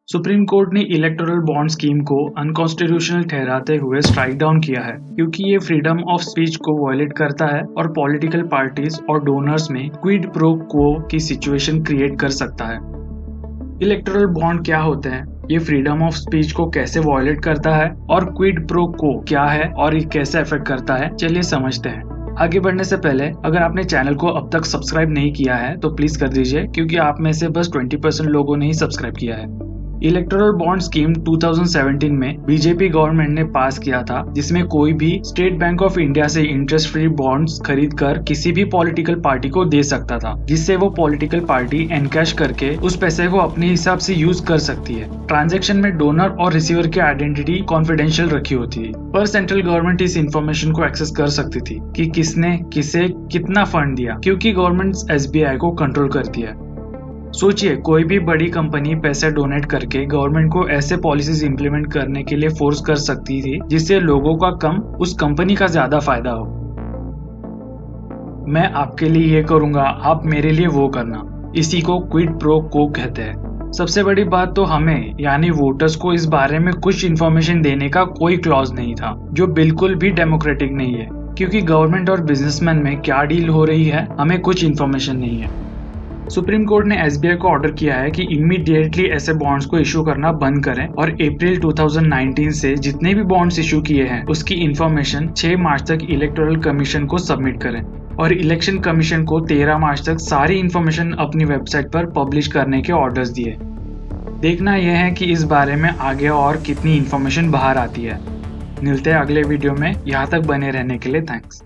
Supreme court ने electoral bond scheme को unconstitutional ठहराते हुए स्ट्राइक डाउन किया है क्योंकि ये फ्रीडम ऑफ स्पीच को वायलेट करता है और पॉलिटिकल पार्टीज और डोनर्स में क्विड प्रो क्वो की सिचुएशन क्रिएट कर सकता है। इलेक्टोरल बॉन्ड क्या होते हैं, ये फ्रीडम ऑफ स्पीच को कैसे वायलेट करता है और क्विड प्रो क्वो क्या है और ये कैसे अफेक्ट करता है, चलिए समझते हैं। आगे बढ़ने से पहले अगर आपने चैनल को अब तक सब्सक्राइब नहीं किया है तो प्लीज कर दीजिए क्योंकि आप में से बस 20% लोगों ने ही सब्सक्राइब किया है। इलेक्टोरल बॉन्ड स्कीम 2017 में बीजेपी गवर्नमेंट ने पास किया था, जिसमें कोई भी स्टेट बैंक ऑफ इंडिया से इंटरेस्ट फ्री बॉन्ड्स खरीद कर किसी भी पॉलिटिकल पार्टी को दे सकता था, जिससे वो पॉलिटिकल पार्टी एनकैश करके उस पैसे को अपने हिसाब से यूज कर सकती है। ट्रांजैक्शन में डोनर और रिसीवर की आइडेंटिटी कॉन्फिडेंशियल रखी होती है, पर सेंट्रल गवर्नमेंट इस इंफॉर्मेशन को एक्सेस कर सकती थी कि किसने किसे कितना फंड दिया, क्योंकि गवर्नमेंट एसबीआई को कंट्रोल करती है। सोचिए, कोई भी बड़ी कंपनी पैसे डोनेट करके गवर्नमेंट को ऐसे पॉलिसीज इंप्लीमेंट करने के लिए फोर्स कर सकती थी जिससे लोगों का कम, उस कंपनी का ज्यादा फायदा हो। मैं आपके लिए ये करूंगा, आप मेरे लिए वो करना, इसी को क्विड प्रो क्वो कहते हैं। सबसे बड़ी बात तो हमें यानी वोटर्स को इस बारे में कुछ इन्फॉर्मेशन देने का कोई क्लॉज नहीं था, जो बिल्कुल भी डेमोक्रेटिक नहीं है, क्योंकि गवर्नमेंट और बिजनेसमैन में क्या डील हो रही है हमें कुछ इन्फॉर्मेशन नहीं है। सुप्रीम कोर्ट ने एसबीआई को ऑर्डर किया है कि इमीडिएटली ऐसे बॉन्ड्स को इशू करना बंद करें और अप्रैल 2019 से जितने भी बॉन्ड्स इशू किए हैं उसकी इंफॉर्मेशन 6 मार्च तक इलेक्टोरल कमीशन को सबमिट करें और इलेक्शन कमीशन को 13 मार्च तक सारी इंफॉर्मेशन अपनी वेबसाइट पर पब्लिश करने के ऑर्डर्स दिए। देखना यह है कि इस बारे में आगे और कितनी इंफॉर्मेशन बाहर आती है। मिलते हैं अगले वीडियो में, यहाँ तक बने रहने के लिए थैंक्स।